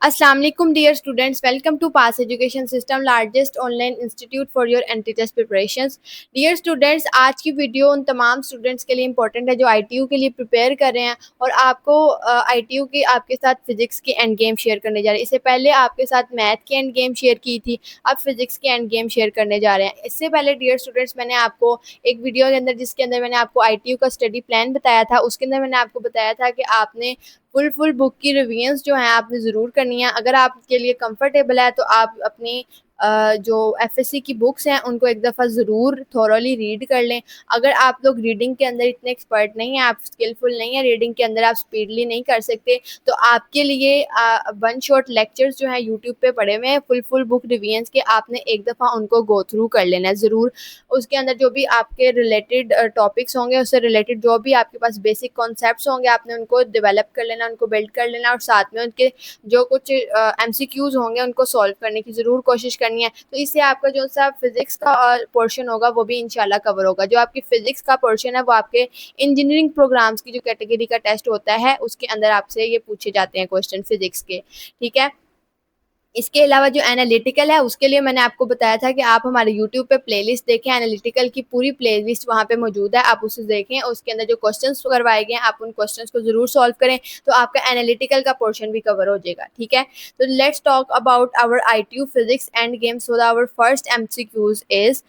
अस्सलाम वालेकुम dear students, welcome to pass education system largest online institute for your entry test preparations. Dear students, आज की video उन तमाम स्टूडेंट्स के लिए इंपॉर्टेंट है जो आईटीयू के लिए प्रिपेयर कर रहे हैं और आपको आईटीयू की आपके साथ फिजिक्स की एंड गेम शेयर करने जा रहे हैं। इससे पहले आपके साथ मैथ की एंड गेम शेयर की थी, अब फिजिक्स की एंड गेम शेयर करने जा रहे हैं। इससे पहले डियर स्टूडेंट्स, मैंने आपको एक वीडियो के अंदर जिसके अंदर मैंने आपको आईटीयू का स्टडी प्लान बताया था, उसके अंदर मैंने आपको बताया था कि आपने फुल बुक की रिवीजन्स जो हैं आपने ज़रूर करनी है। अगर आपके लिए कंफर्टेबल है तो आप अपनी जो एफएससी की बुक्स हैं उनको एक दफ़ा ज़रूर थॉरोली रीड कर लें। अगर आप लोग रीडिंग के अंदर इतने एक्सपर्ट नहीं हैं, आप स्किलफुल नहीं हैं रीडिंग के अंदर, आप स्पीडली नहीं कर सकते, तो आपके लिए वन शॉट लेक्चर्स जो हैं यूट्यूब पे पड़े हुए हैं फुल बुक रिवीजन्स के, आपने एक दफ़ा उनको गो थ्रू कर लेना है ज़रूर। उसके अंदर जो भी आपके रिलेटेड टॉपिक्स होंगे, उससे रिलेटेड जो भी आपके पास बेसिक कॉन्सेप्ट्स होंगे, आपने उनको डेवलप कर लेना, उनको बिल्ड कर लेना और साथ में उनके जो कुछ एमसीक्यूज़ होंगे उनको सॉल्व करने की ज़रूर कोशिश करनी है। तो इससे आपका जो सा फिज़िक्स का पोर्शन होगा वो भी इंशाल्लाह कवर होगा। जो आपकी फ़िज़िक्स का पोर्शन है वो आपके इंजीनियरिंग प्रोग्राम्स की जो कैटेगरी का टेस्ट होता है उसके अंदर आपसे ये पूछे जाते हैं क्वेश्चन फ़िज़िक्स के, ठीक है। इसके अलावा जो एनालिटिकल है उसके लिए मैंने आपको बताया था कि आप हमारे यूट्यूब पे प्लेलिस्ट देखें, एनालिटिकल की पूरी प्लेलिस्ट वहाँ पे मौजूद है, आप उसे देखें। उसके अंदर जो क्वेश्चंस करवाए गए हैं आप उन क्वेश्चंस को ज़रूर सॉल्व करें, तो आपका एनालिटिकल का पोर्शन भी कवर हो जाएगा, ठीक है। तो let's talk about our ITU physics and games. So our first MCQs is,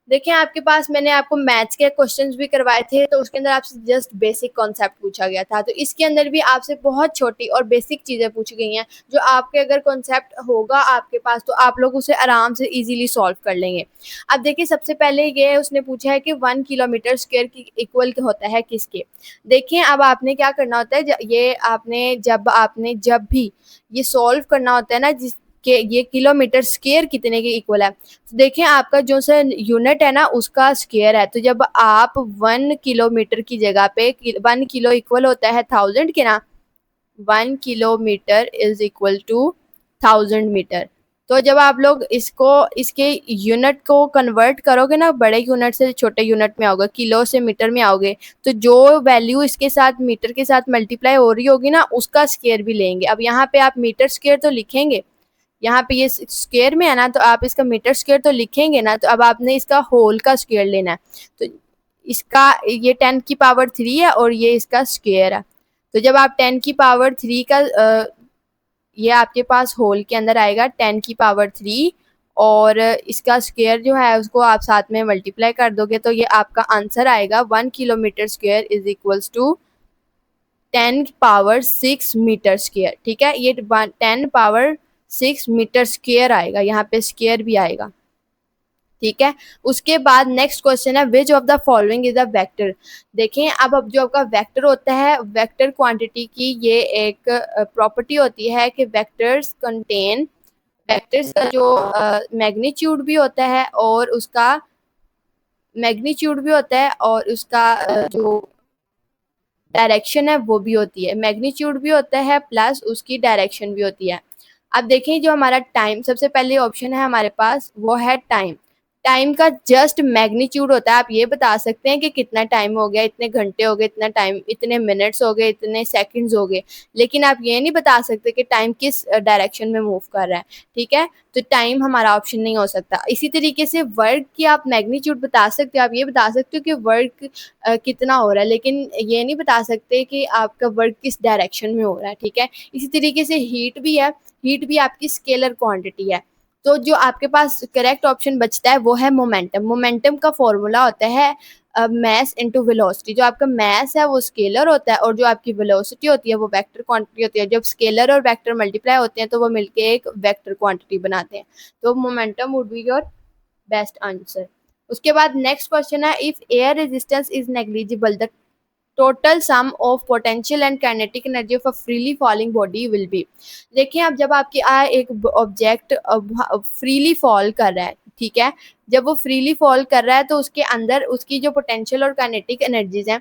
देखिए आपके पास मैंने आपको मैथ्स के क्वेश्चंस भी करवाए थे, तो उसके अंदर आपसे जस्ट बेसिक कॉन्सेप्ट पूछा गया था। तो इसके अंदर भी आपसे बहुत छोटी और बेसिक चीज़ें पूछी गई हैं जो आपके अगर कॉन्सेप्ट होगा आपके पास तो आप लोग उसे आराम से इजीली सॉल्व कर लेंगे। अब देखिए सबसे पहले ये उसने पूछा है कि 1 किलोमीटर स्क्वायर की इक्वल होता है किसके। देखिए अब आपने क्या करना होता है, ये आपने जब भी ये सॉल्व करना होता है ना, जिस के ये किलोमीटर स्क्वायर कितने के इक्वल है, तो देखिए आपका जो सा यूनिट है ना उसका स्क्वायर है। तो जब आप 1 किलोमीटर की जगह पे 1 किलो इक्वल होता है 1000 के ना, 1 kilometre is equal to 1000 metre. तो जब आप लोग इसके यूनिट को कन्वर्ट करोगे ना, बड़े यूनिट से छोटे यूनिट में आओगे, किलो से मीटर में आओगे, तो जो वैल्यू इसके साथ मीटर के साथ मल्टीप्लाई हो रही होगी ना उसका स्क्वायर भी लेंगे। अब यहाँ पे आप मीटर स्क्वायर तो लिखेंगे, यहाँ पे ये स्क्वायर में है ना, तो आप इसका मीटर स्क्वायर तो लिखेंगे ना, तो अब आपने इसका होल का स्क्वायर लेना है। तो इसका ये 10 की पावर 3 है और ये इसका स्क्वायर है। तो जब आप 10 की पावर 3 का ये आपके पास होल के अंदर आएगा 10 की पावर 3 और इसका स्क्वायर जो है उसको आप साथ में मल्टीप्लाई कर दोगे, तो ये आपका आंसर आएगा 1 kilometre square is equals to 10 power 6 metre square, ठीक है। ये 10 पावर 6 मीटर स्क्वायर आएगा, यहाँ पे स्क्वायर भी आएगा, ठीक है। उसके बाद नेक्स्ट क्वेश्चन है, which of the following is a vector. देखें अब जो आपका वेक्टर होता है, वेक्टर क्वांटिटी की ये एक प्रॉपर्टी होती है कि वेक्टर्स कंटेन, वेक्टर्स का जो मैग्नीट्यूड भी होता है और उसका जो डायरेक्शन है वो भी होती है, मैग्नीट्यूड भी होता है प्लस उसकी डायरेक्शन भी होती है। अब देखें जो हमारा टाइम, सबसे पहले ऑप्शन है हमारे पास वो है टाइम। टाइम का जस्ट मैग्नीट्यूड होता है, आप ये बता सकते हैं कि कितना टाइम हो गया, इतने घंटे हो गए, इतना टाइम, इतने मिनट्स हो गए, इतने सेकंड्स हो गए, लेकिन आप ये नहीं बता सकते कि टाइम किस डायरेक्शन में मूव कर रहा है, ठीक है। तो टाइम हमारा ऑप्शन नहीं हो सकता। इसी तरीके से वर्क की आप मैग्नीट्यूड बता सकते हो, आप ये बता सकते हो कि वर्क कितना हो रहा है, लेकिन ये नहीं बता सकते कि आपका वर्क किस डायरेक्शन में हो रहा है, ठीक है। इसी तरीके से हीट भी है, हीट भी आपकी स्केलर क्वांटिटी है। तो जो आपके पास करेक्ट ऑप्शन बचता है वो है मोमेंटम। मोमेंटम का फॉर्मूला होता है मैस इनटू वेलोसिटी। जो आपका मैस है वो स्केलर होता है और जो आपकी वेलोसिटी होती है वो वेक्टर क्वांटिटी होती है। जब स्केलर और वेक्टर मल्टीप्लाई होते हैं तो वो मिलके एक वेक्टर क्वांटिटी बनाते हैं। तो momentum would be your best answer. उसके बाद नेक्स्ट क्वेश्चन है, if air resistance is negligible the total sum of potential and kinetic energy of a freely falling body will be. देखिए अब जब आपके एक ऑब्जेक्ट फ्रीली फॉल कर रहा है, ठीक है, जब वो फ्रीली फॉल कर रहा है तो उसके अंदर उसकी जो पोटेंशियल और काइनेटिक एनर्जीज हैं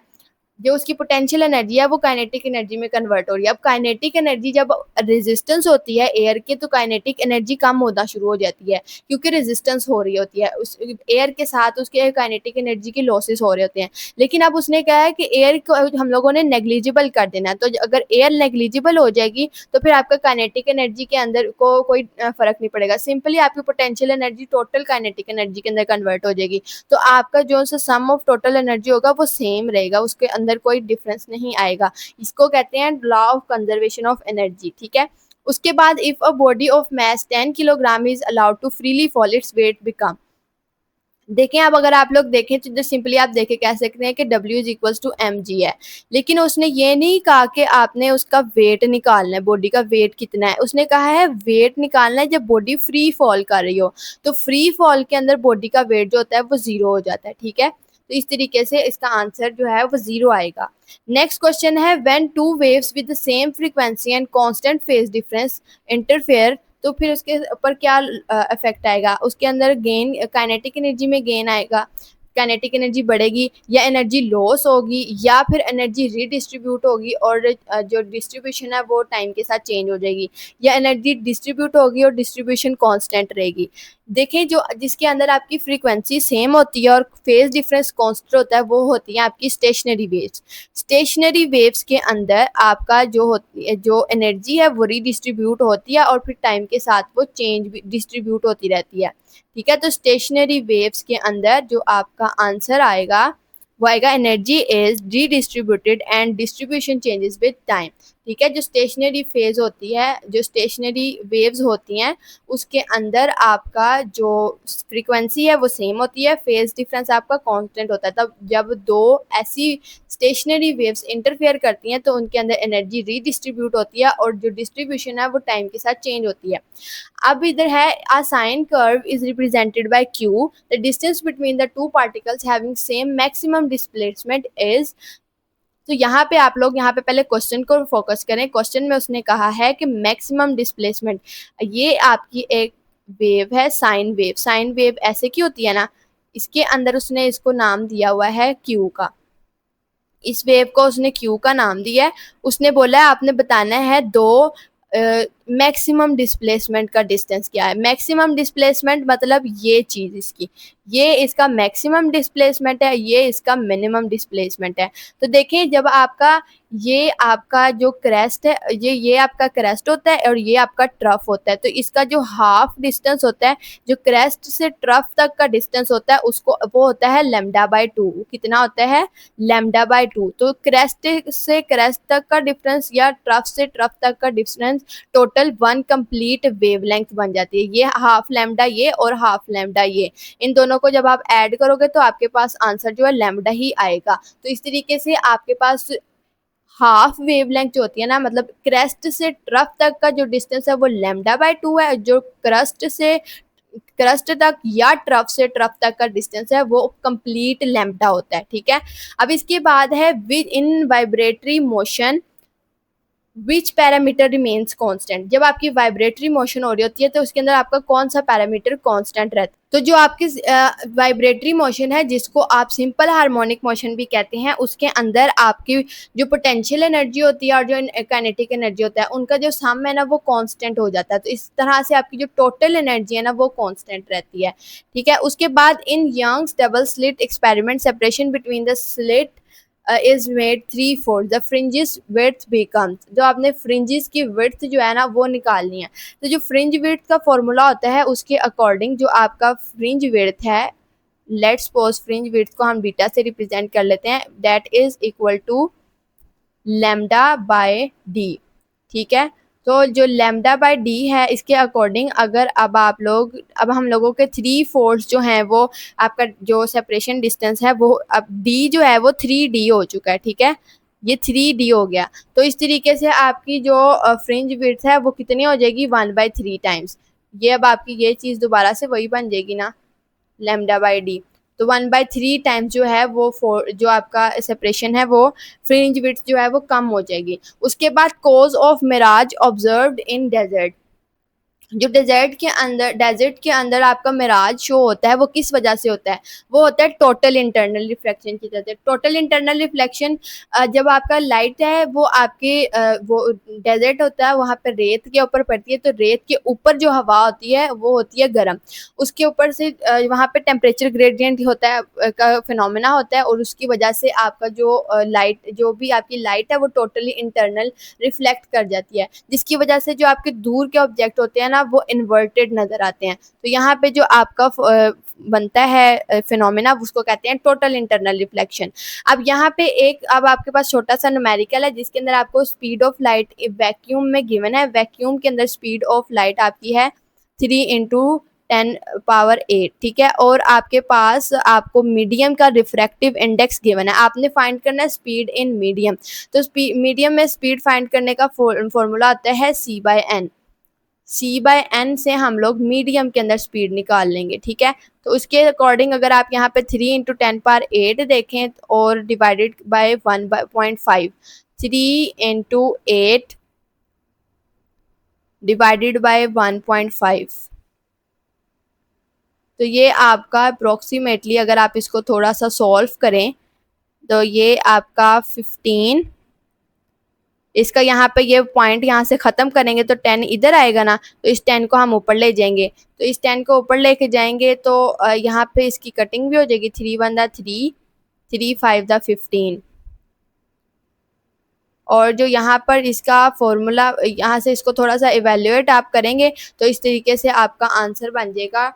जो उसकी पोटेंशियल एनर्जी है वो काइनेटिक एनर्जी में कन्वर्ट हो रही है। अब काइनेटिक एनर्जी जब रेजिस्टेंस होती है एयर के तो काइनेटिक एनर्जी कम होना शुरू हो जाती है, क्योंकि रेजिस्टेंस हो रही होती है उस एयर के साथ, उसके काइनेटिक एनर्जी के लॉसेस हो रहे होते हैं। लेकिन अब उसने कहा है कि एयर को हम लोगों ने नेग्लिजिबल कर देना है, तो अगर एयर नेग्लिजिबल हो जाएगी तो फिर आपका काइनेटिक एनर्जी के अंदर को कोई फर्क नहीं पड़ेगा, सिंपली आपकी potential energy total kinetic energy के अंदर कन्वर्ट हो जाएगी। तो आपका जो सा सम ऑफ टोटल एनर्जी होगा वो सेम रहेगा, उसके अंदर कोई डिफरेंस नहीं आएगा। इसको कहते हैं law of conservation of energy, ठीक है। उसके बाद if a body of mass 10 kilogram is allowed to freely fall its weight become, देखें अब अगर आप लोग देखें तो जो सिंपली आप देखें कह सकते हैं कि W is equals to mg है, लेकिन उसने ये नहीं कहा कि आपने उसका वेट निकालना है, बॉडी का वेट कितना है, उसने कहा है वेट निकालना है जब बॉडी फ्री फॉल कर रही हो। तो फ्री फॉल के अंदर बॉडी का वेट जो होता है वो 0 हो जाता है, ठीक है। तो इस तरीके से इसका आंसर जो है वो 0 आएगा। नेक्स्ट क्वेश्चन है when two waves with the same frequency and constant phase difference interfere, तो फिर उसके ऊपर क्या इफेक्ट आएगा, उसके अंदर गेन काइनेटिक एनर्जी में गेन आएगा, काइनेटिक एनर्जी बढ़ेगी या एनर्जी लॉस होगी या फिर एनर्जी रीडिस्ट्रीब्यूट होगी और जो डिस्ट्रीब्यूशन है वो टाइम के साथ चेंज हो जाएगी, या एनर्जी डिस्ट्रीब्यूट होगी और डिस्ट्रीब्यूशन कांस्टेंट रहेगी। देखें जो जिसके अंदर आपकी फ्रीक्वेंसी सेम होती है और फेज डिफरेंस कांस्टेंट होता है वो होती है आपकी स्टेशनरी वेव्स। स्टेशनरी वेव्स के अंदर आपका जो होती है जो एनर्जी है वो रीडिस्ट्रीब्यूट होती है और फिर टाइम के साथ वो चेंज भी डिस्ट्रीब्यूट होती रहती है, ठीक है। तो स्टेशनरी वेव्स के अंदर जो आपका आंसर आएगा वो आएगा energy is redistributed and distribution changes with time, ठीक है। जो स्टेशनरी फेज होती है, जो स्टेशनरी वेव्स होती हैं उसके अंदर आपका जो फ्रीक्वेंसी है वो सेम होती है, फेज डिफरेंस आपका कांस्टेंट होता है। तब जब दो ऐसी स्टेशनरी वेव्स इंटरफेयर करती हैं तो उनके अंदर एनर्जी रीडिस्ट्रीब्यूट होती है और जो डिस्ट्रीब्यूशन है वो टाइम के साथ चेंज होती है। अब इधर है a sine curve is represented by q, the distance between the two particles having same maximum displacement is, तो यहाँ पे आप लोग यहाँ पे पहले क्वेश्चन को फोकस करें। क्वेश्चन में उसने कहा है कि मैक्सिमम डिस्प्लेसमेंट, ये आपकी एक वेव है साइन वेव, साइन वेव ऐसे की होती है ना, इसके अंदर उसने इसको नाम दिया हुआ है क्यू का, इस वेव को उसने क्यू का नाम दिया है। उसने बोला है आपने बताना है दो मैक्सिमम डिस्प्लेसमेंट का डिस्टेंस क्या है। मैक्सिमम डिस्प्लेसमेंट मतलब ये चीज़ इसकी, ये इसका मैक्सिमम डिस्प्लेसमेंट है, ये इसका मिनिमम डिस्प्लेसमेंट है। तो देखें जब आपका ये आपका जो क्रेस्ट है, ये आपका क्रेस्ट होता है और ये आपका ट्रफ होता है, तो इसका जो हाफ डिस्टेंस होता है, जो क्रेस्ट से ट्रफ तक का डिस्टेंस होता है उसको वो होता है λ/2। कितना होता है? λ/2। तो क्रेस्ट से क्रेस्ट तक का डिफरेंस या ट्रफ से ट्रफ तक का डिफरेंस टोटल 1 कंप्लीट वेवलेंथ बन जाती है। ये हाफ लैम्डा ये और हाफ लैम्डा ये, इन दोनों को जब आप ऐड करोगे तो आपके पास आंसर जो है लैम्डा ही आएगा। तो इस तरीके से आपके पास हाफ वेवलेंथ जो होती है ना, मतलब क्रेस्ट से ट्रफ तक का जो डिस्टेंस है वो λ/2 है, जो क्रस्ट तक या ट्रफ से ट्रफ तक का डिस्टेंस है वो कंप्लीट लैम्डा होता है, ठीक है। अब इसके बाद है with in vibratory motion which parameter remains constant, जब आपकी वाइब्रेटरी मोशन हो रही होती है तो उसके अंदर आपका कौन सा पैरामीटर कांस्टेंट रहता है। तो जो आपकी वाइब्रेटरी मोशन है जिसको आप सिंपल हार्मोनिक मोशन भी कहते हैं, उसके अंदर आपकी जो पोटेंशियल एनर्जी होती है और जो काइनेटिक एनर्जी होता है उनका जो सम है ना वो कांस्टेंट हो जाता है। तो इस तरह से आपकी जो टोटल एनर्जी है ना वो कांस्टेंट रहती है, ठीक है। उसके बाद in Young's double slit experiment separation between the slit is made 3/4 the fringes width becomes, जो आपने फ्रिंजेस की width जो है ना वो निकालनी है। तो जो फ्रिंज width का फॉर्मूला होता है उसके अकॉर्डिंग जो आपका फ्रिंज width है, लेट्स सपोज फ्रिंज width को हम बीटा से रिप्रेजेंट कर लेते हैं, that is equal to λ/d, ठीक है। तो जो λ/d है इसके अकॉर्डिंग अगर अब हम लोगों के 3/4 जो हैं वो आपका जो सेपरेशन डिस्टेंस है वो अब d जो है वो 3d हो चुका है, ठीक है, ये 3d हो गया। तो इस तरीके से आपकी जो फ्रिंज विड्थ है वो कितनी हो जाएगी 1/3 टाइम्स, ये अब आपकी ये चीज़ दोबारा से वही बन जाएगी ना λ/d। तो 1/3 टाइम्स जो है वो जो आपका सेपरेशन है वो फ्रिंज विड्थ जो है वो कम हो जाएगी। उसके बाद cause of mirage observed in desert, जो डेजर्ट के अंदर आपका मिराज शो होता है वो किस वजह से होता है, वो होता है टोटल इंटरनल रिफ्लेक्शन की वजह से। टोटल इंटरनल रिफ्लेक्शन जब आपका लाइट है वो आपके वो डेजर्ट होता है वहाँ पे रेत के ऊपर पड़ती है, तो रेत के ऊपर जो हवा होती है वो होती है गर्म, उसके ऊपर से वहाँ पे टेम्परेचर ग्रेडियंट होता है का फिनोमेना होता है, और उसकी वजह से आपका जो लाइट जो भी आपकी लाइट है वो टोटली इंटरनल रिफ्लेक्ट कर जाती है, जिसकी वजह से जो आपके दूर के ऑब्जेक्ट होते हैं ना वो इन्वर्टेड नजर आते हैं। तो यहाँ पे जो आपका बनता है फिनोमेना उसको कहते हैं टोटल इंटरनल रिफ्लेक्शन। अब यहाँ पे एक अब आपके पास छोटा सा न्यूमेरिकल है जिसके अंदर आपको स्पीड ऑफ लाइट वैक्यूम में गिवन है, वैक्यूम के अंदर स्पीड ऑफ लाइट आपकी है 3 × 10⁸, ठीक है, और आपके पास आपको मीडियम का रिफ्रैक्टिव इंडेक्स गिवन है, आपने फाइंड करना है स्पीड इन मीडियम। तो मीडियम में स्पीड फाइंड करने का फॉर्मूला आता है C/n। C/n से हम लोग मीडियम के अंदर स्पीड निकाल लेंगे, ठीक है। तो उसके अकॉर्डिंग अगर आप यहाँ पे 3 × 10⁸ देखें और डिवाइडेड बाय 1/5, 3 × 8 डिवाइडेड बाय 1/5, तो ये आपका अप्रोक्सीमेटली अगर आप इसको थोड़ा सा सॉल्व करें तो ये आपका 15, इसका यहाँ पे ये पॉइंट यहाँ से ख़त्म करेंगे तो 10 इधर आएगा ना, तो इस 10 को हम ऊपर ले जाएंगे, तो इस 10 को ऊपर लेके जाएंगे तो यहाँ पे इसकी कटिंग भी हो जाएगी, 3 × 1 = 3, 3 × 5 = 15। और जो यहाँ पर इसका फॉर्मूला यहाँ से इसको थोड़ा सा इवेल्युएट आप करेंगे तो इस तरीके से आपका आंसर बन जाएगा,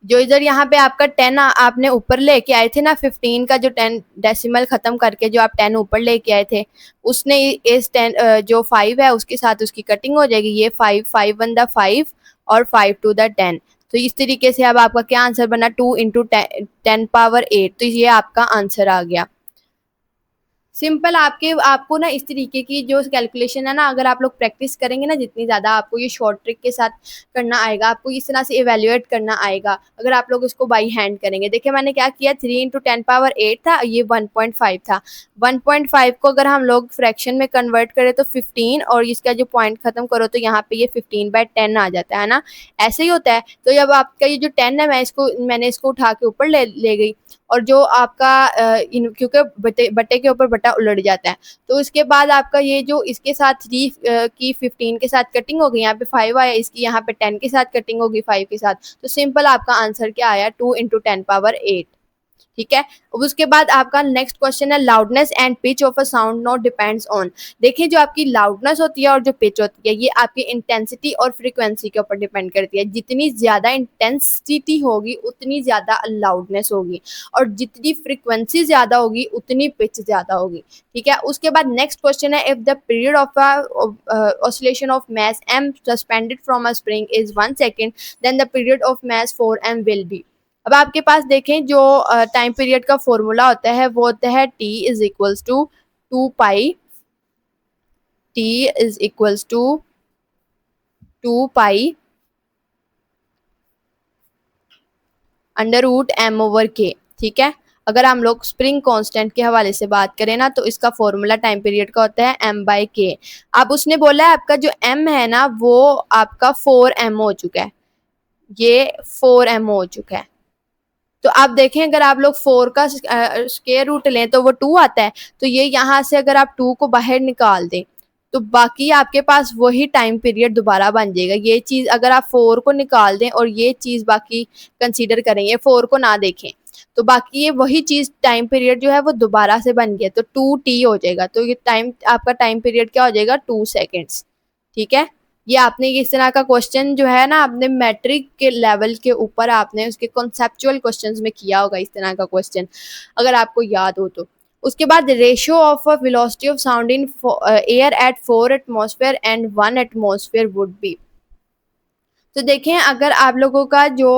जो इधर यहाँ पे आपका 10 आपने ऊपर लेके आए थे ना, 15 का जो 10 डेसिमल खत्म करके जो आप 10 ऊपर लेके आए थे, उसने इस 10 जो 5 है उसके साथ उसकी कटिंग हो जाएगी, ये 5, 5 1 द 5 और 5 2 द 10। तो इस तरीके से अब आपका क्या आंसर बना, 2 × 10⁸, तो ये आपका आंसर आ गया। सिंपल आपको ना इस तरीके की जो कैलकुलेशन है ना, अगर आप लोग प्रैक्टिस करेंगे ना जितनी ज़्यादा, आपको ये शॉर्ट ट्रिक के साथ करना आएगा, आपको इस तरह से इवेल्युएट करना आएगा अगर आप लोग इसको बाई हैंड करेंगे। देखिए मैंने क्या किया, 3 × 10⁸ था, ये 1.5 था, 1.5 को अगर हम लोग फ्रैक्शन में कन्वर्ट करें तो 15, और इसका जो पॉइंट खत्म करो तो यहाँ पे ये 15/10 आ जाता है ना, ऐसे ही होता है। तो जब आपका ये जो 10 है मैंने इसको उठा के ऊपर ले गई, और जो आपका क्योंकि बटे के ऊपर बटा उलट जाता है, तो उसके बाद आपका ये जो इसके साथ 3 की 15 के साथ कटिंग होगी, यहाँ पे 5 आया, इसकी यहाँ पे 10 के साथ कटिंग होगी 5 के साथ, तो सिंपल आपका आंसर क्या आया, 2 × 10⁸, ठीक है। अब उसके बाद आपका नेक्स्ट क्वेश्चन है, loudness and pitch of a sound note depends on. देखिए जो आपकी लाउडनेस होती है और जो पिच होती है ये आपकी इंटेंसिटी और फ्रीक्वेंसी के ऊपर डिपेंड करती है, जितनी ज़्यादा इंटेंसिटी होगी उतनी ज़्यादा लाउडनेस होगी, और जितनी फ्रीक्वेंसी ज़्यादा होगी उतनी पिच ज़्यादा होगी, ठीक है। उसके बाद नेक्स्ट क्वेश्चन है, if the period of oscillation of mass m suspended from a spring is 1 second, then the period of mass 4m will be. अब आपके पास देखें जो टाइम पीरियड का फॉर्मूला होता है वो होता है T is equals to 2 pi, T is equals to 2 pi √m/k, ठीक है। अगर हम लोग स्प्रिंग कांस्टेंट के हवाले से बात करें ना तो इसका फॉर्मूला टाइम पीरियड का होता है m/k। अब उसने बोला है आपका जो m है ना वो आपका 4m हो चुका है, ये 4m हो चुका है। तो आप देखें अगर आप लोग 4 का स्क्वायर रूट लें तो वो 2 आता है, तो ये यहाँ से अगर आप 2 को बाहर निकाल दें तो बाकी आपके पास वही टाइम पीरियड दोबारा बन जाएगा। ये चीज़ अगर आप 4 को निकाल दें और ये चीज़ बाकी कंसीडर करें, ये 4 को ना देखें, तो बाकी ये वही चीज़ टाइम पीरियड जो है वो दोबारा से बन गया, तो 2t हो जाएगा। तो ये आपका टाइम पीरियड क्या हो जाएगा, 2 सेकेंड्स, ठीक है। ये आपने इस तरह का क्वेश्चन जो है ना अपने मैट्रिक के लेवल के ऊपर आपने उसके कॉन्सेप्चुअल क्वेश्चंस में किया होगा, इस तरह का क्वेश्चन अगर आपको याद हो तो। उसके बाद ratio of a velocity of sound in air at 4 atmosphere and 1 atmosphere would be. तो देखें अगर आप लोगों का जो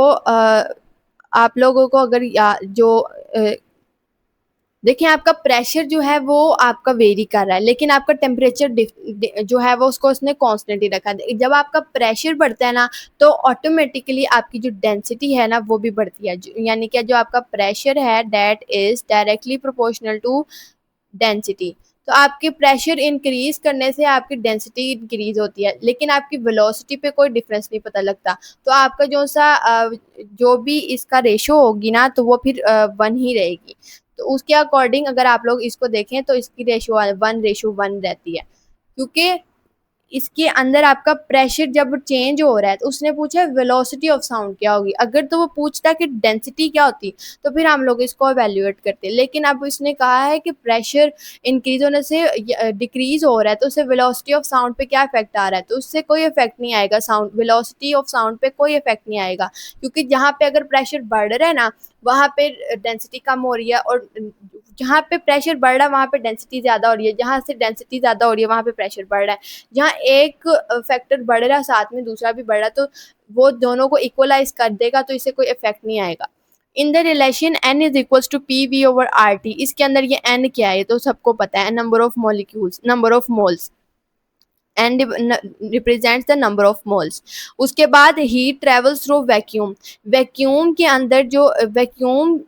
आप लोगों को अगर जो देखिए आपका प्रेशर जो है वो आपका वेरी कर रहा है, लेकिन आपका टेम्परेचर जो है वो उसको उसने कांस्टेंट ही रखा है। जब आपका प्रेशर बढ़ता है ना तो ऑटोमेटिकली आपकी जो डेंसिटी है ना वो भी बढ़ती है, यानी कि जो आपका प्रेशर है that is directly proportional to density. तो आपके प्रेशर इंक्रीज करने से आपकी डेंसिटी इंक्रीज होती है, लेकिन आपकी वेलोसिटी पे कोई डिफरेंस नहीं पता लगता। तो आपका जो भी इसका रेशो होगी ना, तो वो फिर 1 ही रहेगी। तो उसके अकॉर्डिंग अगर आप लोग इसको देखें तो इसकी रेशो 1:1 रहती है, क्योंकि इसके अंदर आपका प्रेशर जब चेंज हो रहा है। तो उसने पूछा वेलोसिटी ऑफ साउंड क्या होगी, अगर तो वो पूछता कि डेंसिटी क्या होती, तो फिर हम लोग इसको एवेल्युएट करते। लेकिन अब इसने कहा है कि प्रेशर इंक्रीज होने से डिक्रीज हो रहा है, तो उससे वेलोसिटी ऑफ साउंड पे क्या इफेक्ट आ रहा है, तो उससे कोई इफेक्ट नहीं आएगा, साउंड वेलोसिटी ऑफ साउंड पे कोई इफेक्ट नहीं आएगा, क्योंकि जहाँ पे अगर प्रेशर बढ़ रहा है ना, वहाँ पे डेंसिटी कम हो रही है, और जहाँ पे प्रेशर बढ़ रहा है वहाँ पे डेंसिटी ज़्यादा हो रही है, जहाँ से डेंसिटी ज़्यादा हो रही है वहाँ पे प्रेशर बढ़ रहा है। जहाँ एक फैक्टर बढ़ रहा है साथ में दूसरा भी बढ़ रहा है, तो वो दोनों को इक्वलाइज कर देगा, तो इससे कोई इफेक्ट नहीं आएगा। In the relation n is equals to P V over R T. इसके अंदर ये n क्या है, तो सबको पता है, number of molecules, number of moles, and represents the number of moles. उसके बाद heat travels through vacuum. Vacuum के अंदर जो वैक्यूम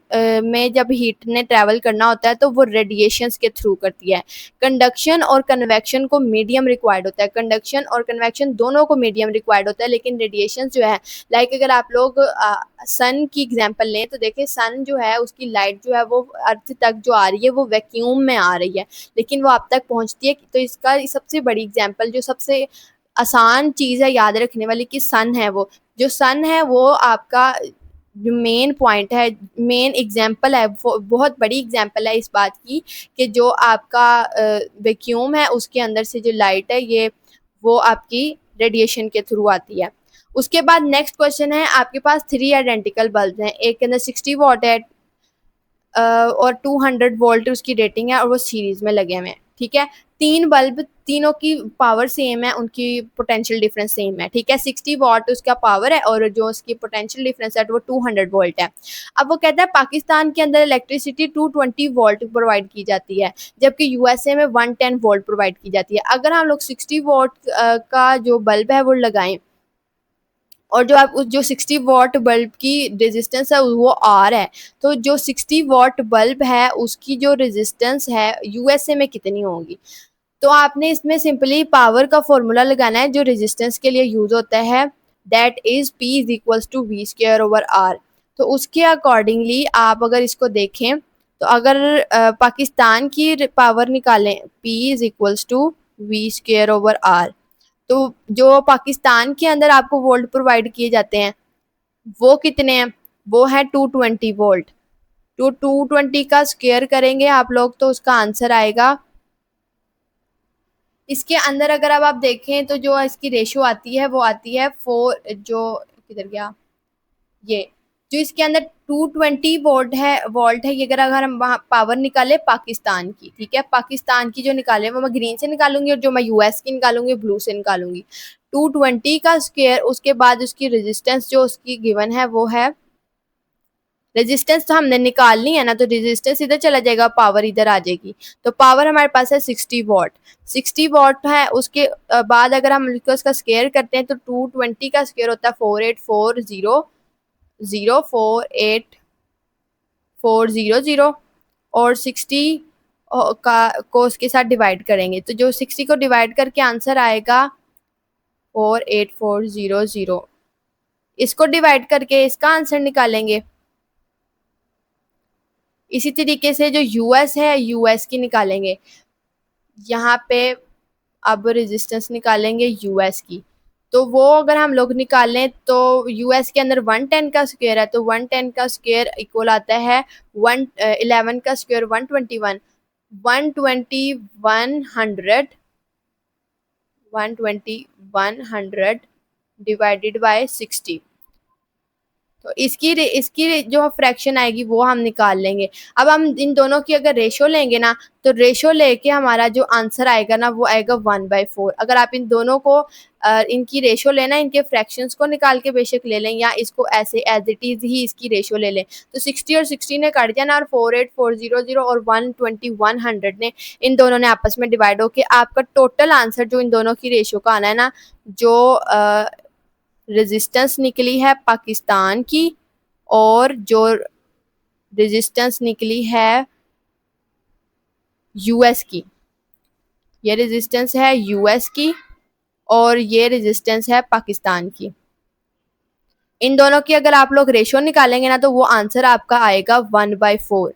में जब हीट ने ट्रेवल करना होता है तो वो रेडिएशंस के थ्रू करती है। कंडक्शन और कन्वेक्शन को मीडियम रिक्वायर्ड होता है, कंडक्शन और कन्वेक्शन दोनों को मीडियम रिक्वायर्ड होता है, लेकिन रेडिएशन जो है, लाइक अगर आप लोग सन की एग्जांपल लें, तो देखिए सन जो है उसकी लाइट जो है वो अर्थ तक जो आ रही है वो वैक्यूम में आ रही है, लेकिन वो आप तक पहुंचती है। तो इसका सबसे बड़ी एग्जांपल, जो सबसे आसान चीज़ है याद रखने वाली, कि सन है, वो जो सन है वो आपका जो मेन पॉइंट है, मेन एग्जांपल है, बहुत बड़ी एग्जांपल है इस बात की, कि जो आपका वैक्यूम है उसके अंदर से जो लाइट है ये वो आपकी रेडिएशन के थ्रू आती है। उसके बाद नेक्स्ट क्वेश्चन है, आपके पास 3 आइडेंटिकल बल्ब हैं, एक के अंदर 60 वॉट है और 200 वोल्ट उसकी रेटिंग है, और वो सीरीज में लगे हुए हैं, ठीक है। 3 बल्ब, तीनों की पावर सेम है, उनकी पोटेंशियल डिफरेंस सेम है, ठीक है। 60 वॉट उसका पावर है और जो उसकी पोटेंशियल डिफरेंस है वो 200 वोल्ट है। अब वो कहता है पाकिस्तान के अंदर इलेक्ट्रिसिटी 220 वोल्ट प्रोवाइड की जाती है, जबकि यूएसए में 110 वोल्ट प्रोवाइड की जाती है। अगर हम लोग 60 वोट का जो बल्ब है वो लगाएं, और जो आप जो 60 वॉट बल्ब की रेजिस्टेंस है वो आर है, तो जो 60 वॉट बल्ब है उसकी जो रेजिस्टेंस है यूएसए में कितनी होगी। तो आपने इसमें सिंपली पावर का फॉर्मूला लगाना है जो रेजिस्टेंस के लिए यूज होता है, that is P is equals to V square over R. तो उसके अकॉर्डिंगली आप अगर इसको देखें, तो अगर पाकिस्तान की पावर निकालें, P is equals to V square over R, तो जो पाकिस्तान के अंदर आपको वोल्ट प्रोवाइड किए जाते हैं वो कितने हैं, वो है 220 वोल्ट। तो 220 का स्क्वायर करेंगे आप लोग तो उसका आंसर आएगा, इसके अंदर अगर अब आप देखें तो जो इसकी रेशो आती है वो आती है 4, जो किधर गया ये, जो इसके अंदर 220 वोल्ट है ये, अगर हम वहाँ पावर निकाले पाकिस्तान की, ठीक है, पाकिस्तान की जो निकाले वो मैं ग्रीन से निकालूंगी, और जो मैं यूएस की निकालूंगी ब्लू से निकालूंगी। 220 का स्क्वायर, उसके बाद उसकी रेजिस्टेंस जो उसकी गिवन है वो है, रेजिस्टेंस तो हमने निकालनी है ना, तो रेजिस्टेंस इधर चला जाएगा, पावर इधर आ जाएगी। तो पावर हमारे पास है 60 वॉट, 60 वॉट है। उसके बाद अगर हम उसका स्क्वायर करते हैं तो 220 का स्क्वायर होता है 48400, और 60 का को उसके साथ डिवाइड करेंगे, तो जो 60 को डिवाइड करके आंसर आएगा 48400, इसको डिवाइड करके इसका आंसर निकालेंगे। इसी तरीके से जो यूएस है यूएस की निकालेंगे, यहाँ पे अब रेजिस्टेंस निकालेंगे यूएस की, तो वो अगर हम लोग निकालें तो यूएस के अंदर 110 का स्क्वायर है, तो 110 का स्क्वायर इक्वल आता है 11 का स्क्वायर 121, 120 डिवाइडेड बाय 60। तो इसकी जो फ्रैक्शन आएगी वो हम निकाल लेंगे। अब हम इन दोनों की अगर रेशो लेंगे ना, तो रेशो लेके हमारा जो आंसर आएगा ना वो आएगा 1/4। अगर आप इन दोनों को इनकी रेशो लेना, इनके फ्रैक्शंस को निकाल के बेशक ले लें, या इसको ऐसे एज इट इज ही इसकी रेशो ले लें, तो 60 और 60 ने काट जाना, और 48400 और 120 ने इन दोनों ने आपस में डिवाइड होके आपका टोटल आंसर जो इन दोनों की रेशो का आना है ना, जो रेजिस्टेंस निकली है पाकिस्तान की और जो रेजिस्टेंस निकली है यूएस की, ये रेजिस्टेंस है यूएस की और ये रेजिस्टेंस है पाकिस्तान की। इन दोनों की अगर आप लोग रेशियो निकालेंगे ना तो वो आंसर आपका आएगा 1/4।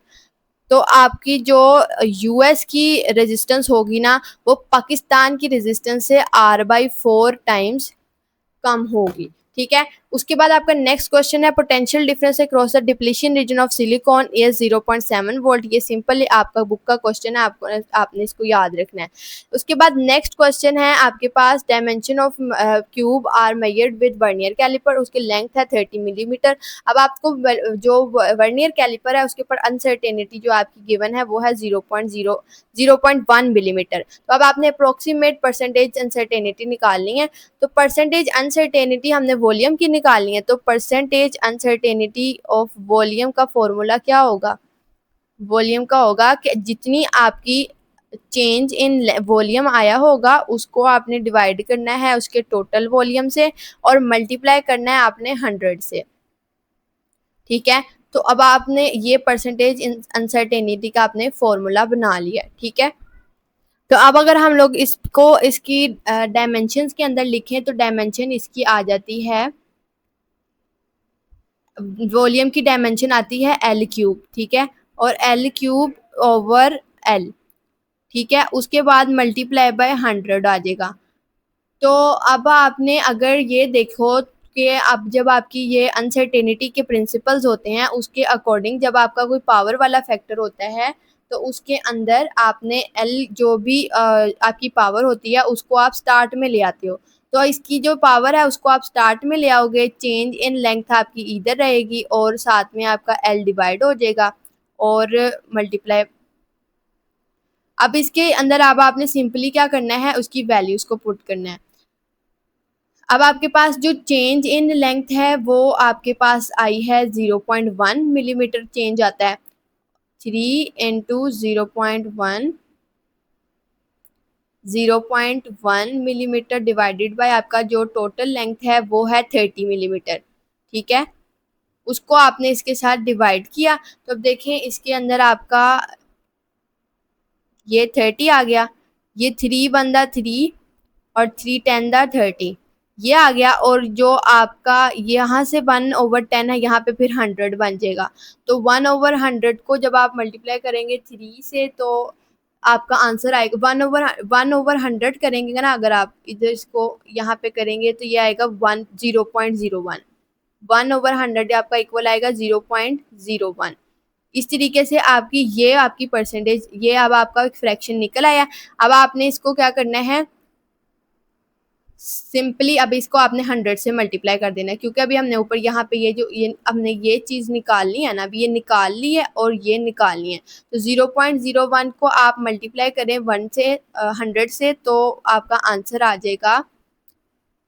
तो आपकी जो यूएस की रेजिस्टेंस होगी ना वो पाकिस्तान की रेजिस्टेंस से R/4 टाइम्स कम होगी। ठीक है, उसके बाद आपका नेक्स्ट क्वेश्चन है potential difference across the depletion region of silicon is 0.7 volt. ये सिंपल आपका बुक का क्वेश्चन है, आपने इसको याद रखना है। उसके बाद नेक्स्ट क्वेश्चन है आपके पास dimension of cube are measured with vernier caliper, उसकी लेंथ है 30 मिलीमीटर। अब आपको जो वर्नियर कैलिपर है उसके ऊपर अनसर्टेनिटी जो आपकी गिवन है वो है 0.1 मिलीमीटर। तो अब आपने अप्रोक्सीमेट परसेंटेज अनसर्टेनिटी निकालनी है। तो परसेंटेज अनसर्टेनिटी हमने वॉल्यूम की निकालनी है, तो परसेंटेज अनसर्टेनिटी ऑफ वॉल्यूम का फॉर्मूला क्या होगा? वॉल्यूम का होगा कि जितनी आपकी चेंज इन वॉल्यूम आया होगा उसको आपने डिवाइड करना है उसके टोटल वॉल्यूम से और मल्टीप्लाई करना है आपने 100 से। ठीक है, तो अब आपने ये परसेंटेज अनसर्टेनिटी का आपने फॉर्मूला बना लिया। ठीक है, तो अब अगर हम लोग इसको इसकी डायमेंशंस के अंदर लिखें तो डायमेंशन इसकी आ जाती है, वॉल्यूम की डायमेंशन आती है L क्यूब। ठीक है, और L क्यूब ओवर L। ठीक है, उसके बाद मल्टीप्लाई बाय 100 आ जाएगा। तो अब आपने अगर ये देखो कि अब जब आपकी ये अनसर्टेनिटी के प्रिंसिपल्स होते हैं उसके अकॉर्डिंग जब आपका कोई पावर वाला फैक्टर होता है तो उसके अंदर आपने एल जो भी आपकी पावर होती है उसको आप स्टार्ट में ले आते हो। तो इसकी जो पावर है उसको आप स्टार्ट में ले आओगे, चेंज इन लेंथ आपकी इधर रहेगी और साथ में आपका एल डिवाइड हो जाएगा और मल्टीप्लाई। अब इसके अंदर अब आपने सिंपली क्या करना है उसकी वैल्यूज को पुट करना है। अब आपके पास जो चेंज इन लेंथ है वो आपके पास आई है 0.1 मिलीमीटर चेंज आता है। 3 इंटू 0.1 मिलीमीटर डिवाइडेड बाय आपका जो टोटल लेंथ है वो है 30 मिलीमीटर। ठीक है, उसको आपने इसके साथ डिवाइड किया तो अब देखें इसके अंदर आपका ये 30 आ गया, ये 3 बनदा 3 और 3 10 दा 30 ये आ गया, और जो आपका यहाँ से 1/10 है यहाँ पे फिर 100 बन जाएगा। तो 1/100 को जब आप मल्टीप्लाई करेंगे 3 से तो आपका आंसर आएगा 1/100 करेंगे ना, अगर आप इधर इसको यहाँ पे करेंगे तो ये आएगा 0.01। 1/100 आपका इक्वल आएगा 0.01। इस तरीके से आपकी ये आपकी परसेंटेज, ये अब आपका एक फ्रैक्शन निकल आया। अब आपने इसको क्या करना है, सिंपली अब इसको आपने 100 से मल्टीप्लाई कर देना है क्योंकि अभी हमने ऊपर यहाँ पे ये हमने ये चीज़ निकालनी है ना, अभी ये निकाल ली है और ये निकालनी है। तो 0.01 को आप मल्टीप्लाई करें 1 से 100 से तो आपका आंसर आ जाएगा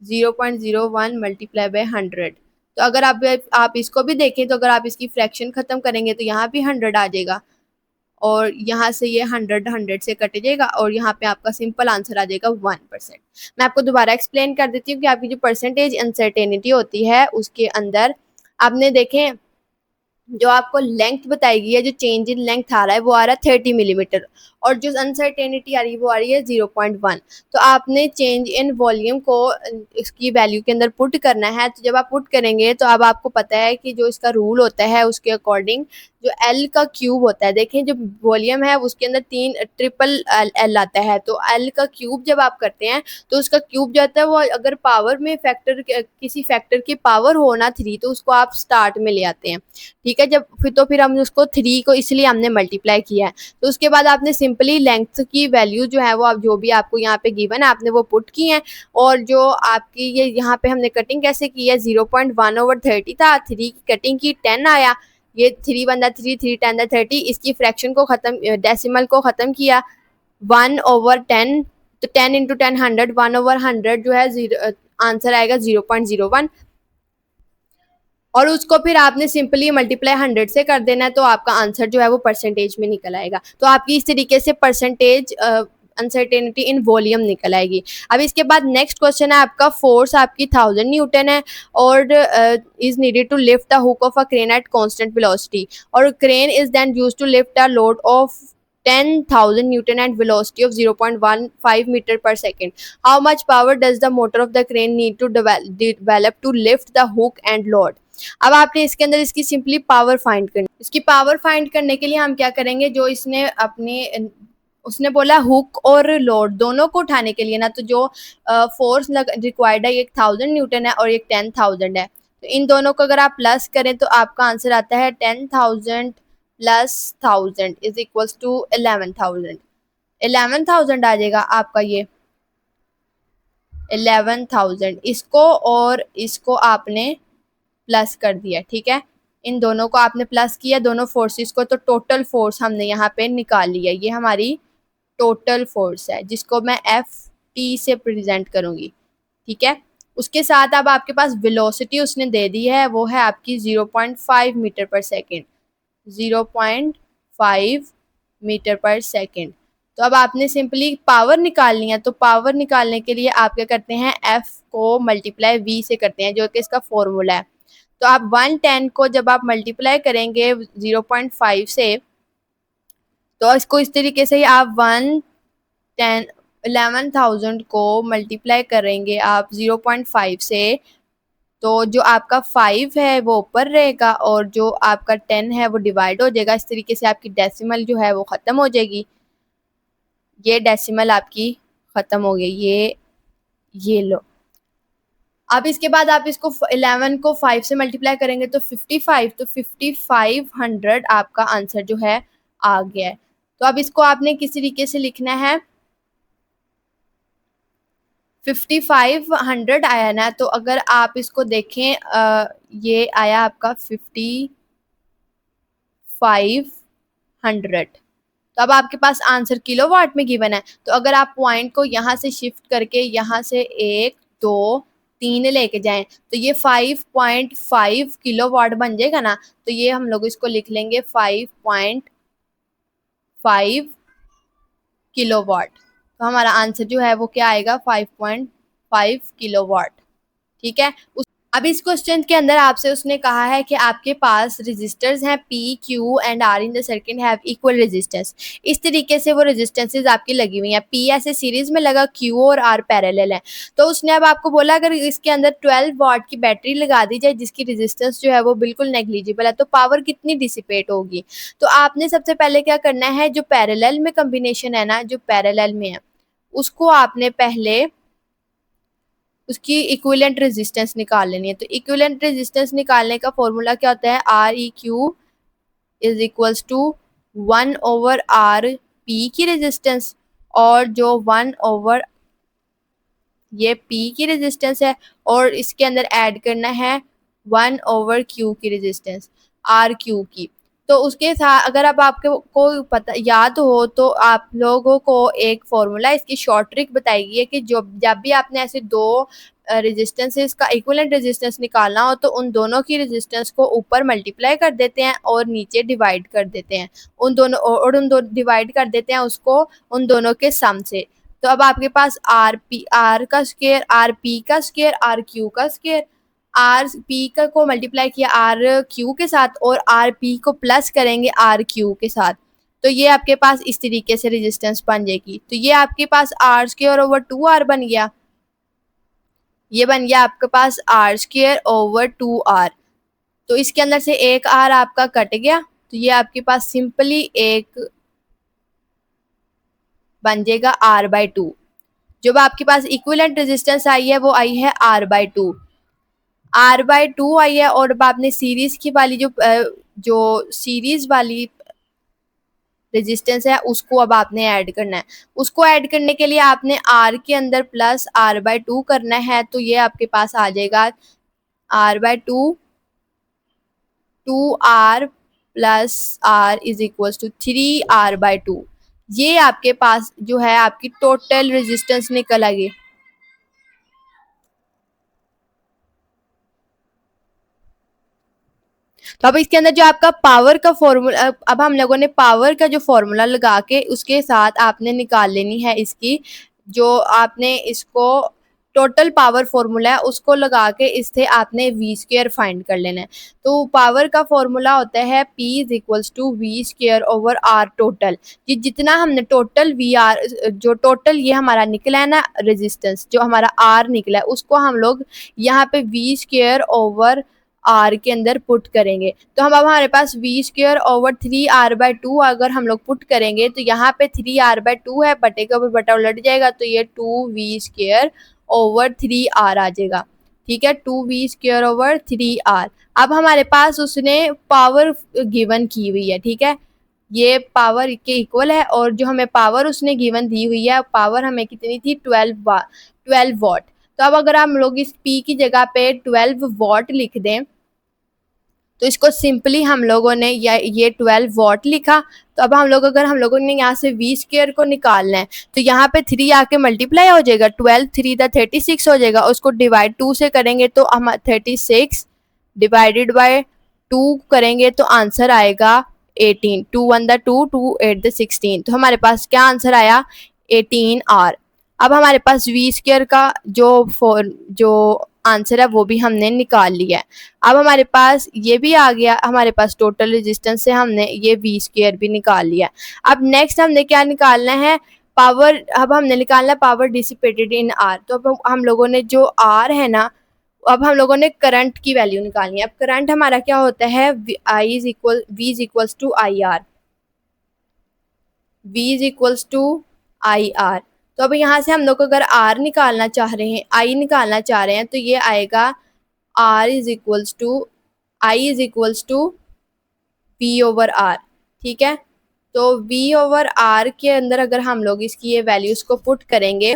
0.01 मल्टीप्लाई बाय 100। तो अगर आप इसको भी देखें तो अगर आप इसकी फ्रैक्शन ख़त्म करेंगे तो यहाँ भी 100 आ जाएगा और यहाँ से ये 100 से कट जाएगा और यहाँ पे आपका सिंपल आंसर आ जाएगा 1%। मैं आपको दोबारा एक्सप्लेन कर देती हूँ कि आपकी जो परसेंटेज अनसर्टेनिटी होती है उसके अंदर आपने देखें जो आपको लेंथ बताएगी है, जो चेंज इन लेंथ आ रहा है वो आ रहा है 30 मिलीमीटर और जो अनसर्टेनिटी आ रही है वो आ रही है 0.1। तो आपने चेंज इन वॉल्यूम को इसकी वैल्यू के अंदर पुट करना है। तो जब आप पुट करेंगे तो अब आपको पता है कि जो इसका रूल होता है उसके अकॉर्डिंग जो एल का क्यूब होता है, देखें जो वॉल्यूम है उसके अंदर 3 ट्रिपल एल आता है, तो एल का क्यूब जब आप करते हैं तो उसका क्यूब जो आता है वो अगर पावर में फैक्टर किसी फैक्टर की पावर हो ना 3 तो उसको आप स्टार्ट में ले आते हैं। ठीक है, जब फिर हम उसको 3 को इसलिए हमने मल्टीप्लाई किया है। तो उसके बाद आपने सिंपली लेंथ की वैल्यू जो है वो आप जो भी आपको यहाँ पे गिवन है आपने वो पुट की है और जो आपकी ये यहाँ पे हमने कटिंग कैसे की है 0.1/30 था, 3 की कटिंग की 10 आया, ये 3 बनदा 3 3 10 दा 30, इसकी फ्रैक्शन को ख़त्म डेसिमल को ख़त्म किया 1/10। तो 10 इंटू 10 100, 1/100 जो है आंसर आएगा 0.01 और उसको फिर आपने सिंपली मल्टीप्लाई 100 से कर देना है तो आपका आंसर जो है वो परसेंटेज में निकल आएगा। तो आपकी इस तरीके से परसेंटेज अनसर्टेनिटी इन वॉल्यूम निकल आएगी। अब इसके बाद नेक्स्ट क्वेश्चन है आपका फोर्स आपकी 1000 न्यूटन है और is needed to lift the hook of a crane at constant velocity और crane is then used to lift a load of 10,000 Newton and velocity of 0.15 meter per second. How much power does the motor of the crane need to develop to lift the hook and load? अब आपने इसके अंदर इसकी simply power find करनी। इसकी power find करने के लिए हम क्या करेंगे, जो इसने अपने उसने बोला हुक और लोड दोनों को उठाने के लिए ना, तो जो फोर्स रिक्वायर्ड है एक 1000 न्यूटन है और एक 10,000 है। तो इन दोनों को अगर आप प्लस करें तो आपका आंसर आता है 10,000 प्लस 1000 इज इक्वल्स टू 11,000। 11,000 आ जाएगा आपका ये 11,000। इसको और इसको आपने प्लस कर दिया, ठीक है। इन दोनों को आपने प्लस किया, दोनों फोर्सेस को, तो टोटल फोर्स हमने यहाँ पे निकाल लिया। ये हमारी टोटल फोर्स है जिसको मैं एफ टी से प्रेजेंट करूँगी, ठीक है। उसके साथ अब आपके पास वेलोसिटी उसने दे दी है, वो है आपकी 0.5 मीटर पर सेकेंड, 0.5 मीटर पर सेकेंड। तो अब आपने सिंपली पावर निकालनी है, तो पावर निकालने के लिए आप क्या करते हैं, एफ को मल्टीप्लाई वी से करते हैं, जो कि इसका फॉर्मूला है। तो आप 110 को जब आप मल्टीप्लाई करेंगे 0.5 से, तो इसको इस तरीके से ही आप 11,000 को मल्टीप्लाई करेंगे आप 0.5 से, तो जो आपका 5 है वो ऊपर रहेगा और जो आपका 10 है वो डिवाइड हो जाएगा। इस तरीके से आपकी डेसिमल जो है वो ख़त्म हो जाएगी। ये डेसिमल आपकी ख़त्म हो गई, ये लो। अब इसके बाद आप इसको 11 को 5 से मल्टीप्लाई करेंगे तो 55, तो 5500 आपका आंसर जो है आ गया है। तो अब इसको आपने किस तरीके से लिखना है, 5500 आया ना, तो अगर आप इसको देखें ये आया आपका 5500। तो अब आपके पास आंसर किलोवाट में गिवन है। तो अगर आप पॉइंट को यहाँ से शिफ्ट करके यहाँ से 1 2 3 लेके जाएं तो ये 5.5 किलोवाट बन जाएगा ना। तो ये हम लोग इसको लिख लेंगे 5.5 किलोवाट। तो हमारा आंसर जो है वो क्या आएगा, 5.5 किलोवाट, ठीक है। अब इस क्वेश्चन के अंदर आपसे उसने कहा है कि आपके पास रेजिस्टर्स हैं P, Q and R in the circuit have equal resistance. इस तरीके से वो रेजिस्टेंसेज आपकी लगी हुई हैं, P ऐसे सीरीज में लगा, Q और R पैरेलल है। तो उसने अब आपको बोला अगर इसके अंदर 12 वाट की बैटरी लगा दी जाए जिसकी रेजिस्टेंस जो है वो बिल्कुल नेग्लिजिबल है, तो पावर कितनी डिसिपेट होगी। तो आपने सबसे पहले क्या करना है, जो पैरेलल में कम्बिनेशन है ना, जो पैरेलल में है उसको आपने पहले उसकी इक्विवेलेंट रेजिस्टेंस निकाल लेनी है। तो इक्विवेलेंट रेजिस्टेंस निकालने का फॉर्मूला क्या होता है, R E Q is equals to 1/R P की रेजिस्टेंस, और जो 1/, ये P की रेजिस्टेंस है, और इसके अंदर ऐड करना है 1/Q की रेजिस्टेंस, RQ की। तो उसके साथ अगर अब आपको को पता याद हो तो आप लोगों को एक फॉर्मूला इसकी शॉर्ट ट्रिक बताएगी है कि जब भी आपने ऐसे दो रेजिस्टेंसेस का इक्विवेलेंट रेजिस्टेंस निकालना हो तो उन दोनों की रेजिस्टेंस को ऊपर मल्टीप्लाई कर देते हैं और नीचे डिवाइड कर देते हैं, उन दोनों डिवाइड कर देते हैं उसको उन दोनों के सम से। तो अब आपके पास आर का स्क्वायर, आर पी का स्क्वायर, आर क्यू का स्क्वायर, आर पी का को मल्टीप्लाई किया आर क्यू के साथ और आर पी को प्लस करेंगे आर क्यू के साथ, तो ये आपके पास इस तरीके से रेजिस्टेंस बन जाएगी। तो ये आपके पास आर स्क्वायर ओवर 2R बन गया, ये बन गया आपके पास आर स्क्वायर ओवर 2R। तो इसके अंदर से एक R आपका कट गया, तो ये आपके पास सिंपली एक बन जाएगा R/2। जब आपके पास इक्विवेलेंट रेजिस्टेंस आई है वो आई है R/2, R/2 आई है। और अब आपने सीरीज की वाली जो सीरीज वाली रेजिस्टेंस है उसको अब आपने ऐड करना है। उसको ऐड करने के लिए आपने R के अंदर प्लस R/2 करना है, तो ये आपके पास आ जाएगा R/2 2R plus R is equal to 3R/2। ये आपके पास जो है आपकी टोटल रेजिस्टेंस निकल आएगी। तो अब इसके अंदर जो आपका पावर का फॉर्मूला, अब हम लोगों ने पावर का जो फॉर्मूला लगा के उसके साथ आपने निकाल लेनी है इसकी, जो आपने इसको टोटल पावर फॉर्मूला है उसको लगा के इससे आपने वी स्क्वायर फाइंड कर लेना है। तो पावर का फॉर्मूला होता है P is equals to V square over R total. ये जितना हमने टोटल वी आर जो टोटल ये हमारा निकला है ना रेजिस्टेंस जो हमारा आर निकला है उसको हम लोग यहाँ पे वी स्क्वायर ओवर आर के अंदर पुट करेंगे। तो हम अब हमारे पास वी स्क्वायर ओवर 3r/2 अगर हम लोग पुट करेंगे तो यहाँ पे 3r/2 है, बटे के ऊपर बटा उलट जाएगा तो ये 2v स्क्वायर ओवर 3r आ जाएगा। ठीक है, 2v स्क्वायर ओवर 3r। अब हमारे पास उसने पावर गिवन की हुई है, ठीक है, ये पावर के इक्वल है और जो हमें पावर उसने गिवन दी हुई है पावर हमें कितनी थी 12 वॉट। तो अब अगर हम लोग इस P की जगह पे 12 वॉट लिख दें तो इसको सिंपली हम लोगों ने ये 12 वॉट लिखा। तो अब हम लोगों ने यहाँ से वी स्क्वायर को निकालना है तो यहाँ पे 3 आके मल्टीप्लाई हो जाएगा, 12 3 36 हो जाएगा, उसको डिवाइड 2 से करेंगे तो हम 36 डिवाइडेड बाय 2 करेंगे तो आंसर आएगा 18। 2 1 2 2 8 16। तो हमारे पास क्या आंसर आया 18r। अब हमारे पास वी स्क्वायर का जो आंसर है वो भी हमने निकाल लिया है। अब हमारे पास ये भी आ गया, हमारे पास टोटल रेजिस्टेंस से हमने ये वी स्क्वायर भी निकाल लिया। अब नेक्स्ट हमने क्या निकालना है पावर, अब हमने निकालना है पावर डिसिपेटेड इन आर। तो अब हम लोगों ने जो आर है ना अब हम लोगों ने करंट की वैल्यू निकालनी है। अब करंट हमारा क्या होता है V is equals to I R, V is equals to I R. तो अब यहाँ से हम लोग अगर R निकालना चाह रहे हैं, I निकालना चाह रहे हैं तो ये आएगा R is equals to I is equals to V over R। ठीक है, तो V ओवर R के अंदर अगर हम लोग इसकी ये वैल्यूज को पुट करेंगे,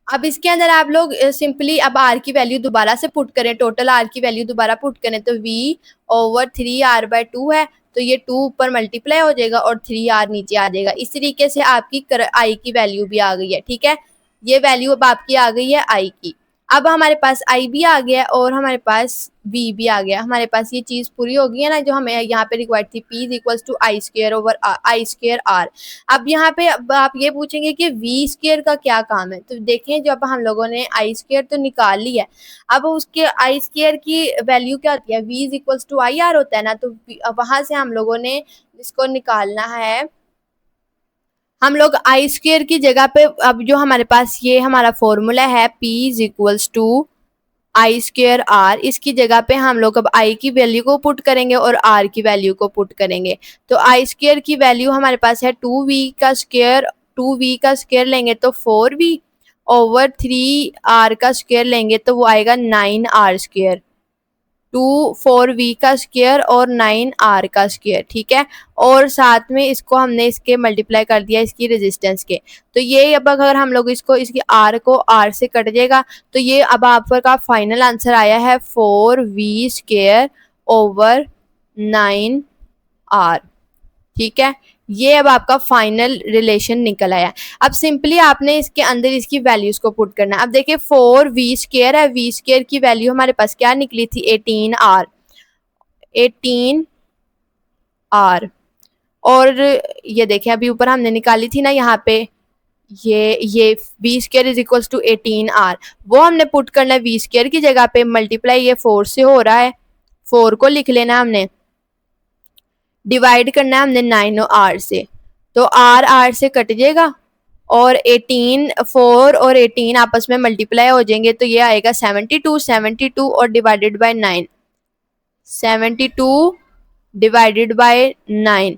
अब इसके अंदर आप लोग सिंपली अब R की वैल्यू दोबारा से पुट करें, टोटल R की वैल्यू दोबारा पुट करें तो V ओवर 3r/2 है तो ये 2 ऊपर मल्टीप्लाई हो जाएगा और 3r नीचे आ जाएगा। इस तरीके से आपकी I की वैल्यू भी आ गई है। ठीक है, ये वैल्यू अब आपकी आ गई है I की। अब हमारे पास I भी आ गया और हमारे पास V भी आ गया। हमारे पास ये चीज़ पूरी हो गई है ना जो हमें यहाँ पे रिक्वायर्ड थी, P is equals to I square over I square R। अब यहाँ पे अब आप ये पूछेंगे कि V स्क्वायर का क्या काम है, तो देखें जब हम लोगों ने आई स्क्वायर तो निकाल लिया, अब उसके आई स्क्वायर की वैल्यू क्या होती है V is equals to I R होता है ना, तो वहाँ से हम लोगों ने इसको निकालना है। हम लोग आई स्क्वायर की जगह पे अब जो हमारे पास ये हमारा फॉर्मूला है P is equals to I square R, इसकी जगह पे हम लोग अब I की वैल्यू को पुट करेंगे और R की वैल्यू को पुट करेंगे। तो आई स्क्वायर की वैल्यू हमारे पास है 2v का स्क्वायर लेंगे तो 4v ओवर 3r का स्क्वायर लेंगे तो वो आएगा 9r स्क्वायर, 4v का स्क्वायर और 9r का स्क्वायर। ठीक है, और साथ में इसको हमने इसके मल्टीप्लाई कर दिया इसकी रेजिस्टेंस के, तो ये अब अगर हम लोग इसकी r को r से कट जाएगा तो ये अब आपका फाइनल आंसर आया है 4v स्क्वायर ओवर 9r। ठीक है, ये अब आपका फाइनल रिलेशन निकल आया। अब सिंपली आपने इसके अंदर इसकी वैल्यूज को पुट करना है। अब देखिए 4v स्क्वायर है, v स्क्वायर की वैल्यू हमारे पास क्या निकली थी 18r और ये देखिए अभी ऊपर हमने निकाली थी ना यहाँ पे ये v square is equals to 18r, वो हमने पुट करना है v स्क्वायर की जगह पे, मल्टीप्लाई ये 4 से हो रहा है, 4 को लिख लेना हमने, डिवाइड करना है हमने 9r से, तो r से कट जाएगा और 4 और 18 आपस में मल्टीप्लाई हो जाएंगे तो ये आएगा 72 और डिवाइडेड बाय 9, 72 डिवाइडेड बाय 9,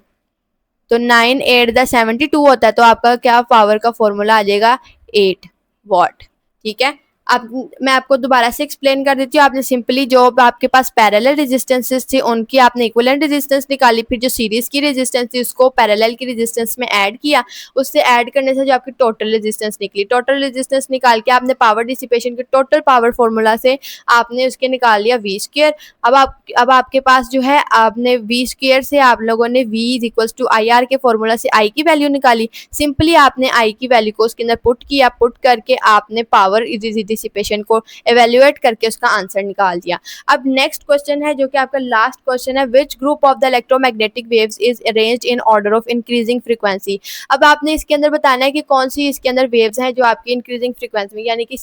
तो 9 8 72 होता है, तो आपका क्या पावर का फॉर्मूला आ जाएगा 8 वॉट। ठीक है, अब मैं आपको दोबारा से एक्सप्लेन कर देती हूँ। आपने सिंपली जो आपके पास पैरेलल रेजिस्टेंसेस थी उनकी आपने इक्विवेलेंट रेजिस्टेंस निकाली, फिर जो सीरीज की रेजिस्टेंस थी उसको पैरेलल की रेजिस्टेंस में ऐड किया, उससे ऐड करने से जो आपकी टोटल रेजिस्टेंस निकली, टोटल रेजिस्टेंस निकाल के आपने पावर डिसिपेशन के टोटल पावर फॉर्मूला से आपने उसके निकाल लिया वी स्क्वायर। अब आपके पास जो है आपने वी स्क्वायर से आप लोगों ने V is equals to I R के फॉर्मूला से I की वैल्यू निकाली, सिंपली आपने I की वैल्यू को उसके अंदर पुट किया, पुट करके आपने पावर एंटिसिपेशन को एवेल्युएट करके उसका आंसर निकाल दिया। अब नेक्स्ट क्वेश्चन है जो कि आपका लास्ट क्वेश्चन है, which group of the electromagnetic waves is arranged in order of increasing frequency. अब आपने इसके अंदर बताना है कि कौन सी इसके अंदर वेव्स हैं जो आपकी इंक्रीजिंग फ्रीक्वेंसी में, यानी कि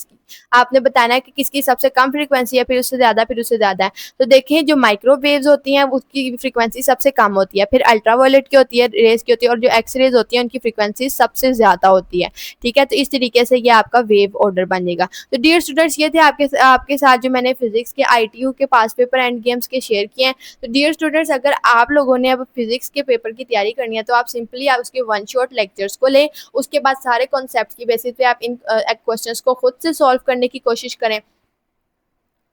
आपने बताना है कि किसकी सबसे कम फ्रीक्वेंसी है, फिर उससे ज़्यादा, फिर उससे ज़्यादा है। तो देखिए जो माइक्रोवेव्स होती हैं उसकी फ्रीक्वेंसी सबसे कम होती है, फिर अल्ट्रावायलेट की होती है, रेज की होती है, और जो एक्स रेज होती है उनकी फ्रीक्वेंसी सबसे ज़्यादा होती है। ठीक है, तो इस तरीके से ये आपका वेव ऑर्डर बनेगा। तो डियर स्टूडेंट्स, ये थे आपके साथ जो मैंने फिजिक्स के ITU के पास पेपर एंड गेम्स के शेयर किए हैं। तो डियर स्टूडेंट्स, अगर आप लोगों ने अब फिजिक्स के पेपर की तैयारी करनी है तो आप सिंपली आप उसके वन शॉट लेक्चर्स को लें, उसके बाद सारे कॉन्सेप्ट की बेसिस पे आप इन क्वेश्चंस को खुद से सॉल्व करने की कोशिश करें।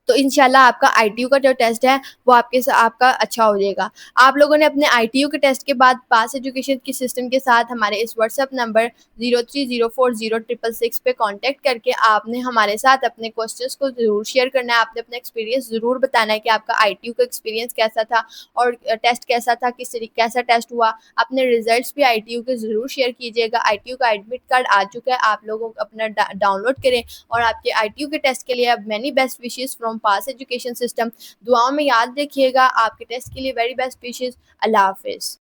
तो इंशाल्लाह आपका ITU का जो टेस्ट है वो आपका अच्छा हो जाएगा। आप लोगों ने अपने ITU के टेस्ट के बाद पास एजुकेशन की सिस्टम के साथ हमारे इस व्हाट्सएप नंबर 03040666 पे कांटेक्ट करके आपने हमारे साथ अपने क्वेश्चंस को ज़रूर शेयर करना है। आपने अपना एक्सपीरियंस ज़रूर बताना है कि आपका ITU का एक्सपीरियंस कैसा था और टेस्ट कैसा था, किस तरीके कैसा टेस्ट हुआ। अपने रिजल्ट्स भी ITU के ज़रूर शेयर कीजिएगा। ITU का एडमिट कार्ड आ चुका है, आप लोगों को अपना डाउनलोड करें और आपके ITU के टेस्ट के लिए अब many best wishes from pass education system. दुआओं में याद रखिएगा। आपके टेस्ट के लिए वेरी बेस्ट विशेस। अल्लाह हाफिज़।